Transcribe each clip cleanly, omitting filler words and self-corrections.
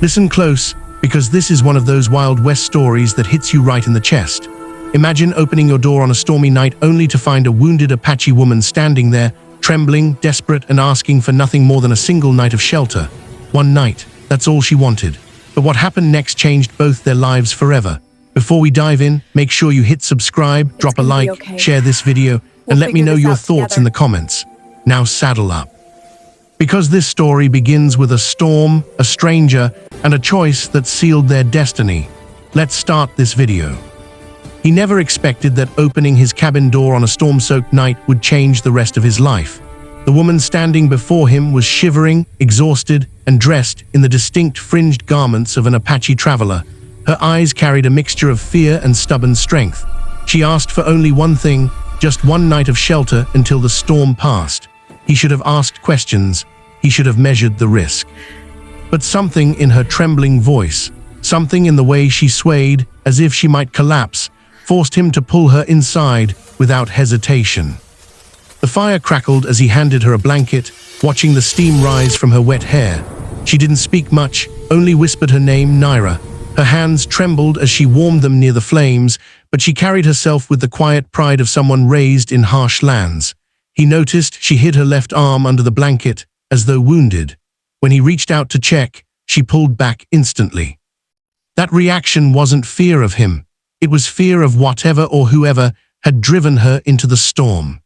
Listen close, because this is one of those Wild West stories that hits you right in the chest. Imagine opening your door on a stormy night only to find a wounded Apache woman standing there, trembling, desperate, and asking for nothing more than a single night of shelter. One night, that's all she wanted. But what happened next changed both their lives forever. Before we dive in, make sure you hit subscribe, drop a like, share this video, and let me know your thoughts in the comments. Now saddle up. Because this story begins with a storm, a stranger, and a choice that sealed their destiny. Let's start this video. He never expected that opening his cabin door on a storm-soaked night would change the rest of his life. The woman standing before him was shivering, exhausted, and dressed in the distinct fringed garments of an Apache traveler. Her eyes carried a mixture of fear and stubborn strength. She asked for only one thing, just one night of shelter until the storm passed. He should have asked questions. He should have measured the risk. But something in her trembling voice, something in the way she swayed as if she might collapse, forced him to pull her inside without hesitation. The fire crackled as he handed her a blanket, watching the steam rise from her wet hair. She didn't speak much, only whispered her name, Naira. Her hands trembled as she warmed them near the flames, but she carried herself with the quiet pride of someone raised in harsh lands. He noticed she hid her left arm under the blanket, as though wounded. When he reached out to check, she pulled back instantly. That reaction wasn't fear of him. It was fear of whatever or whoever had driven her into the storm.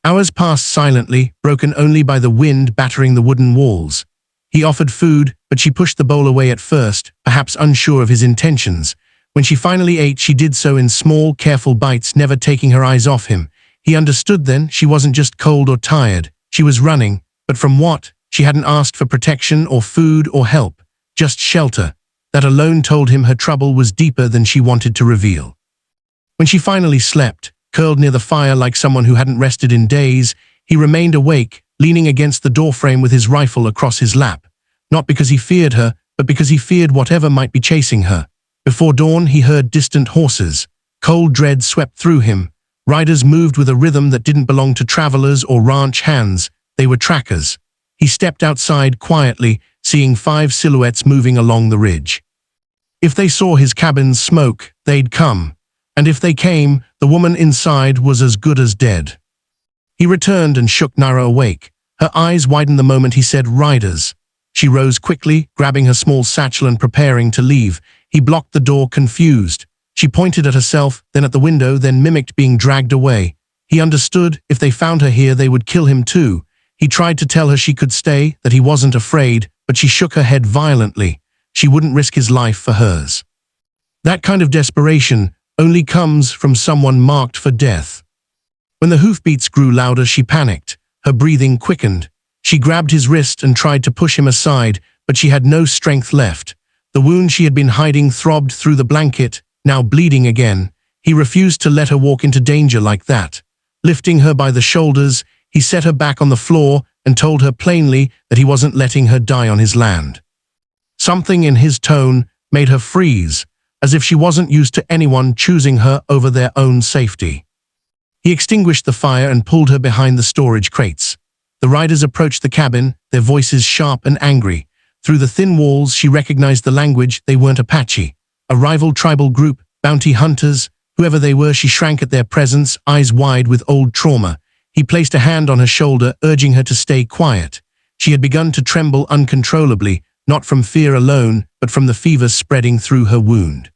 Hours passed silently, broken only by the wind battering the wooden walls. He offered food, but she pushed the bowl away at first, perhaps unsure of his intentions. When she finally ate, she did so in small, careful bites, never taking her eyes off him. He understood then she wasn't just cold or tired. She was running, but from what? She hadn't asked for protection or food or help, just shelter. That alone told him her trouble was deeper than she wanted to reveal. When she finally slept, curled near the fire like someone who hadn't rested in days, he remained awake, leaning against the doorframe with his rifle across his lap. Not because he feared her, but because he feared whatever might be chasing her. Before dawn, he heard distant horses. Cold dread swept through him. Riders moved with a rhythm that didn't belong to travelers or ranch hands. They were trackers. He stepped outside quietly, seeing 5 silhouettes moving along the ridge. If they saw his cabin's smoke, they'd come. And if they came, the woman inside was as good as dead. He returned and shook Naira awake. Her eyes widened the moment he said, "Riders." She rose quickly, grabbing her small satchel and preparing to leave. He blocked the door, confused. She pointed at herself, then at the window, then mimicked being dragged away. He understood if they found her here, they would kill him too. He tried to tell her she could stay, that he wasn't afraid, but she shook her head violently. She wouldn't risk his life for hers. That kind of desperation only comes from someone marked for death. When the hoofbeats grew louder, she panicked. Her breathing quickened. She grabbed his wrist and tried to push him aside, but she had no strength left. The wound she had been hiding throbbed through the blanket, now bleeding again. He refused to let her walk into danger like that. Lifting her by the shoulders, he set her back on the floor and told her plainly that he wasn't letting her die on his land. Something in his tone made her freeze, as if she wasn't used to anyone choosing her over their own safety. He extinguished the fire and pulled her behind the storage crates. The riders approached the cabin, their voices sharp and angry. Through the thin walls, she recognized the language. They weren't Apache. A rival tribal group, bounty hunters. Whoever they were, she shrank at their presence, eyes wide with old trauma. He placed a hand on her shoulder, urging her to stay quiet. She had begun to tremble uncontrollably, not from fear alone, but from the fever spreading through her wound.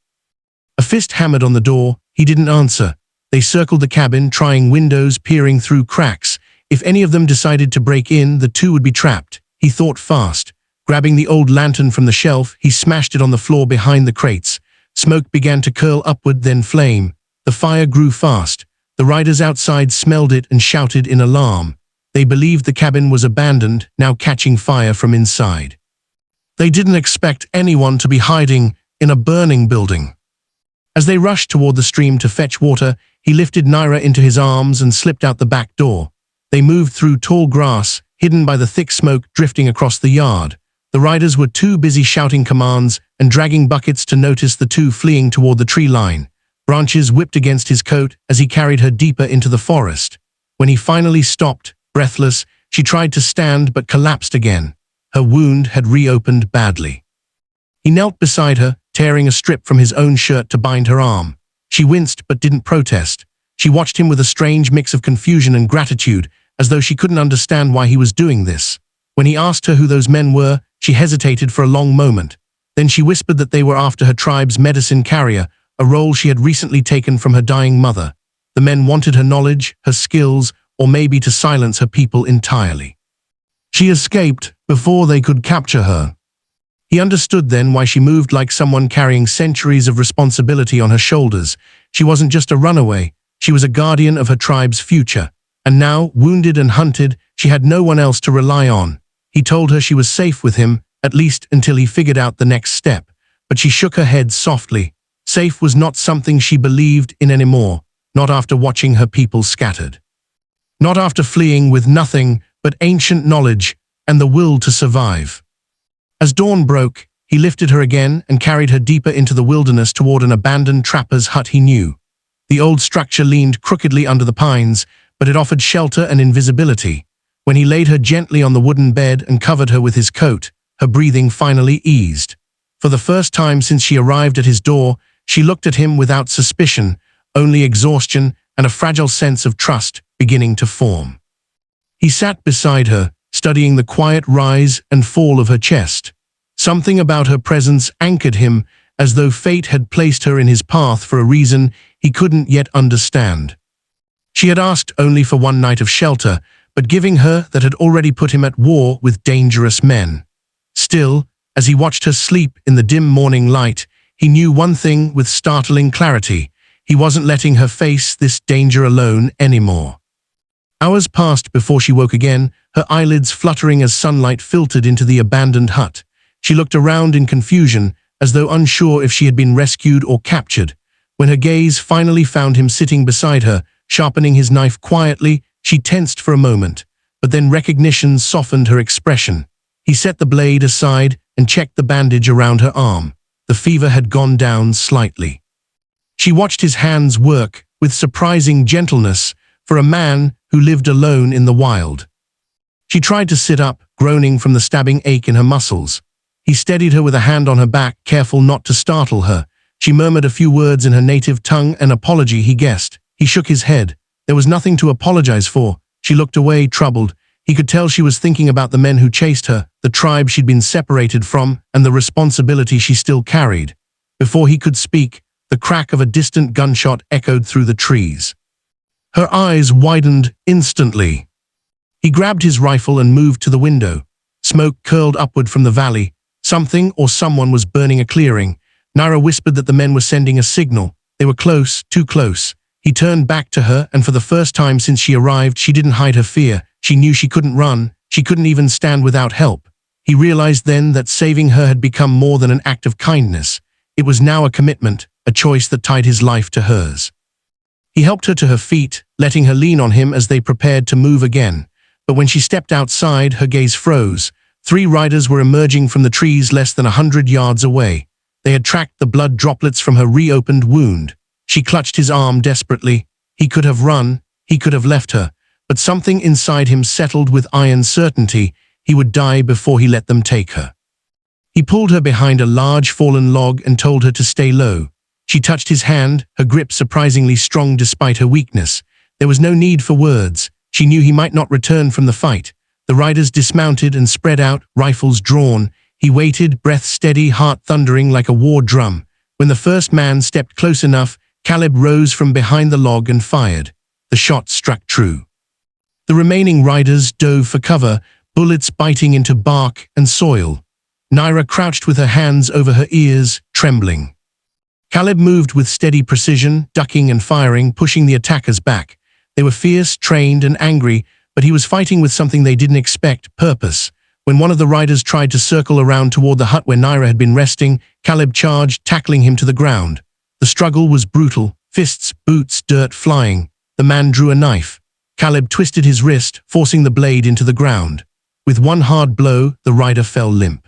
A fist hammered on the door. He didn't answer. They circled the cabin, trying windows, peering through cracks. If any of them decided to break in, the two would be trapped. He thought fast. Grabbing the old lantern from the shelf, he smashed it on the floor behind the crates. Smoke began to curl upward, then flame. The fire grew fast. The riders outside smelled it and shouted in alarm. They believed the cabin was abandoned, now catching fire from inside. They didn't expect anyone to be hiding in a burning building. As they rushed toward the stream to fetch water, he lifted Naira into his arms and slipped out the back door. They moved through tall grass, hidden by the thick smoke drifting across the yard. The riders were too busy shouting commands and dragging buckets to notice the two fleeing toward the tree line. Branches whipped against his coat as he carried her deeper into the forest. When he finally stopped, breathless, she tried to stand but collapsed again. Her wound had reopened badly. He knelt beside her, tearing a strip from his own shirt to bind her arm. She winced but didn't protest. She watched him with a strange mix of confusion and gratitude, as though she couldn't understand why he was doing this. When he asked her who those men were, she hesitated for a long moment. Then she whispered that they were after her tribe's medicine carrier, a role she had recently taken from her dying mother. The men wanted her knowledge, her skills, or maybe to silence her people entirely. She escaped before they could capture her. He understood then why she moved like someone carrying centuries of responsibility on her shoulders. She wasn't just a runaway, she was a guardian of her tribe's future. And now, wounded and hunted, she had no one else to rely on. He told her she was safe with him, at least until he figured out the next step. But she shook her head softly. Safe was not something she believed in anymore, not after watching her people scattered. Not after fleeing with nothing but ancient knowledge and the will to survive. As dawn broke, he lifted her again and carried her deeper into the wilderness toward an abandoned trapper's hut he knew. The old structure leaned crookedly under the pines, but it offered shelter and invisibility. When he laid her gently on the wooden bed and covered her with his coat, her breathing finally eased. For the first time since she arrived at his door, she looked at him without suspicion, only exhaustion and a fragile sense of trust beginning to form. He sat beside her, studying the quiet rise and fall of her chest. Something about her presence anchored him, as though fate had placed her in his path for a reason he couldn't yet understand. She had asked only for one night of shelter, but giving her that had already put him at war with dangerous men. Still, as he watched her sleep in the dim morning light, he knew one thing with startling clarity. He wasn't letting her face this danger alone anymore. Hours passed before she woke again, her eyelids fluttering as sunlight filtered into the abandoned hut. She looked around in confusion, as though unsure if she had been rescued or captured. When her gaze finally found him sitting beside her, sharpening his knife quietly, she tensed for a moment, but then recognition softened her expression. He set the blade aside and checked the bandage around her arm. The fever had gone down slightly. She watched his hands work with surprising gentleness for a man who lived alone in the wild. She tried to sit up, groaning from the stabbing ache in her muscles. He steadied her with a hand on her back, careful not to startle her. She murmured a few words in her native tongue, an apology he guessed. He shook his head. There was nothing to apologize for. She looked away, troubled. He could tell she was thinking about the men who chased her, the tribe she'd been separated from, and the responsibility she still carried. Before he could speak, the crack of a distant gunshot echoed through the trees. Her eyes widened instantly. He grabbed his rifle and moved to the window. Smoke curled upward from the valley. Something or someone was burning a clearing. Naira whispered that the men were sending a signal. They were close, too close. He turned back to her, and for the first time since she arrived, she didn't hide her fear. She knew she couldn't run. She couldn't even stand without help. He realized then that saving her had become more than an act of kindness. It was now a commitment, a choice that tied his life to hers. He helped her to her feet, letting her lean on him as they prepared to move again. But when she stepped outside, her gaze froze. 3 riders were emerging from the trees less than 100 yards away. They had tracked the blood droplets from her reopened wound. She clutched his arm desperately. He could have run, he could have left her, but something inside him settled with iron certainty. He would die before he let them take her. He pulled her behind a large fallen log and told her to stay low. She touched his hand, her grip surprisingly strong despite her weakness. There was no need for words. She knew he might not return from the fight. The riders dismounted and spread out, rifles drawn. He waited, breath steady, heart thundering like a war drum. When the first man stepped close enough, Caleb rose from behind the log and fired. The shot struck true. The remaining riders dove for cover, bullets biting into bark and soil. Naira crouched with her hands over her ears, trembling. Caleb moved with steady precision, ducking and firing, pushing the attackers back. They were fierce, trained, and angry, but he was fighting with something they didn't expect, purpose. When one of the riders tried to circle around toward the hut where Naira had been resting, Caleb charged, tackling him to the ground. The struggle was brutal, fists, boots, dirt flying. The man drew a knife. Caleb twisted his wrist, forcing the blade into the ground. With one hard blow, the rider fell limp.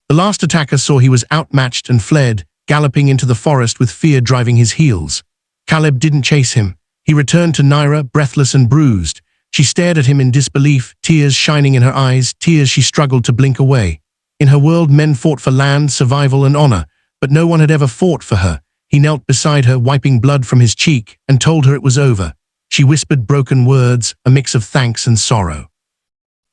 The last attacker saw he was outmatched and fled, galloping into the forest with fear driving his heels. Caleb didn't chase him. He returned to Naira, breathless and bruised. She stared at him in disbelief, tears shining in her eyes, tears she struggled to blink away. In her world, men fought for land, survival, and honor, but no one had ever fought for her. He knelt beside her, wiping blood from his cheek, and told her it was over. She whispered broken words, a mix of thanks and sorrow.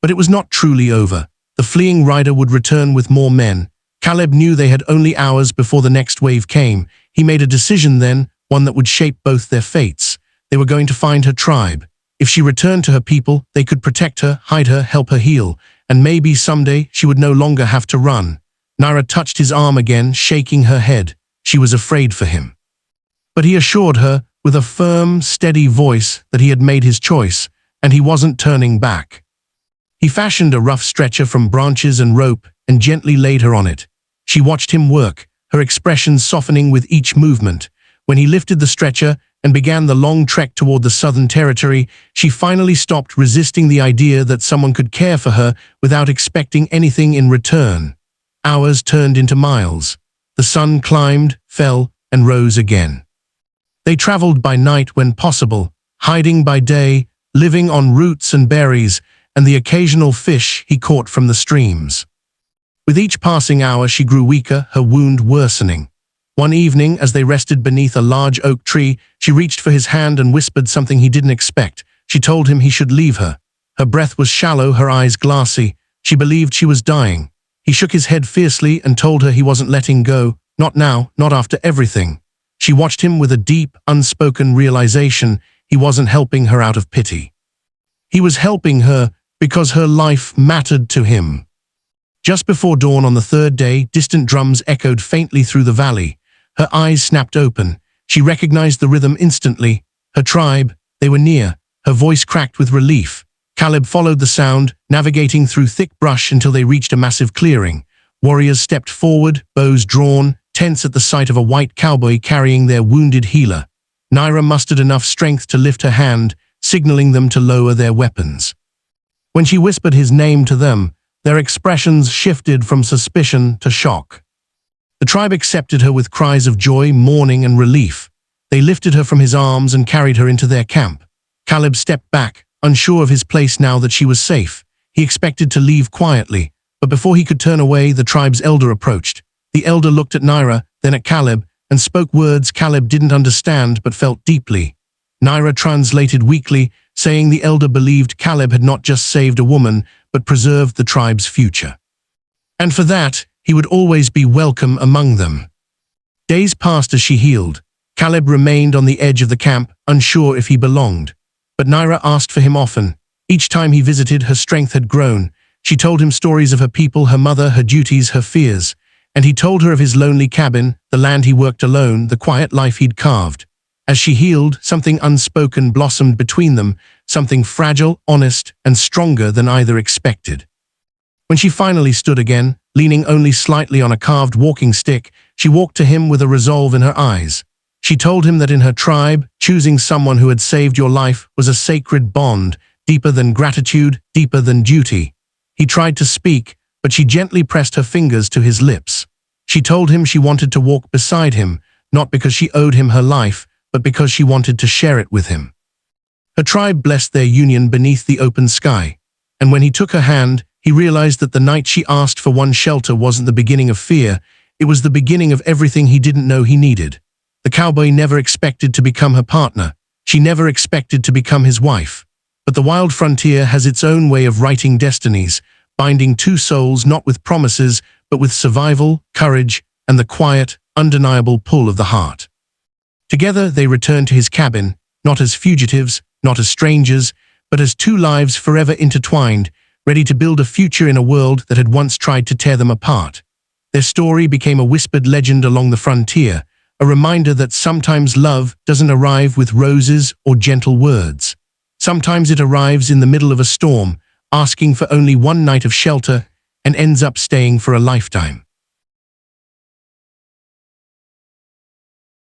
But it was not truly over. The fleeing rider would return with more men. Caleb knew they had only hours before the next wave came. He made a decision then, one that would shape both their fates. They were going to find her tribe. If she returned to her people, they could protect her, hide her, help her heal, and maybe someday she would no longer have to run. Naira touched his arm again, shaking her head. She was afraid for him. But he assured her, with a firm, steady voice, that he had made his choice, and he wasn't turning back. He fashioned a rough stretcher from branches and rope and gently laid her on it. She watched him work, her expression softening with each movement. When he lifted the stretcher and began the long trek toward the Southern Territory, she finally stopped resisting the idea that someone could care for her without expecting anything in return. Hours turned into miles. The sun climbed, fell, and rose again. They traveled by night when possible, hiding by day, living on roots and berries, and the occasional fish he caught from the streams. With each passing hour she grew weaker, her wound worsening. One evening, as they rested beneath a large oak tree, she reached for his hand and whispered something he didn't expect. She told him he should leave her. Her breath was shallow, her eyes glassy. She believed she was dying. He shook his head fiercely and told her he wasn't letting go. Not now, not after everything. She watched him with a deep, unspoken realization. He wasn't helping her out of pity. He was helping her because her life mattered to him. Just before dawn on the third day, distant drums echoed faintly through the valley. Her eyes snapped open. She recognized the rhythm instantly. Her tribe, they were near. Her voice cracked with relief. Caleb followed the sound, navigating through thick brush until they reached a massive clearing. Warriors stepped forward, bows drawn, tense at the sight of a white cowboy carrying their wounded healer. Naira mustered enough strength to lift her hand, signaling them to lower their weapons. When she whispered his name to them, their expressions shifted from suspicion to shock. The tribe accepted her with cries of joy, mourning, and relief. They lifted her from his arms and carried her into their camp. Caleb stepped back, unsure of his place now that she was safe. He expected to leave quietly, but before he could turn away, the tribe's elder approached. The elder looked at Naira, then at Caleb, and spoke words Caleb didn't understand but felt deeply. Naira translated weakly, saying the elder believed Caleb had not just saved a woman, but preserved the tribe's future. And for that, he would always be welcome among them. Days passed as she healed. Caleb remained on the edge of the camp, unsure if he belonged. But Naira asked for him often. Each time he visited, her strength had grown. She told him stories of her people, her mother, her duties, her fears. And he told her of his lonely cabin, the land he worked alone, the quiet life he'd carved. As she healed, something unspoken blossomed between them, something fragile, honest, and stronger than either expected. When she finally stood again, leaning only slightly on a carved walking stick, she walked to him with a resolve in her eyes. She told him that in her tribe, choosing someone who had saved your life was a sacred bond, deeper than gratitude, deeper than duty. He tried to speak, but she gently pressed her fingers to his lips. She told him she wanted to walk beside him, not because she owed him her life, but because she wanted to share it with him. Her tribe blessed their union beneath the open sky, and when he took her hand, he realized that the night she asked for one shelter wasn't the beginning of fear, it was the beginning of everything he didn't know he needed. The cowboy never expected to become her partner. She never expected to become his wife. But the wild frontier has its own way of writing destinies, binding two souls not with promises, but with survival, courage, and the quiet, undeniable pull of the heart. Together they returned to his cabin, not as fugitives, not as strangers, but as two lives forever intertwined, ready to build a future in a world that had once tried to tear them apart. Their story became a whispered legend along the frontier, a reminder that sometimes love doesn't arrive with roses or gentle words. Sometimes it arrives in the middle of a storm, asking for only one night of shelter, and ends up staying for a lifetime.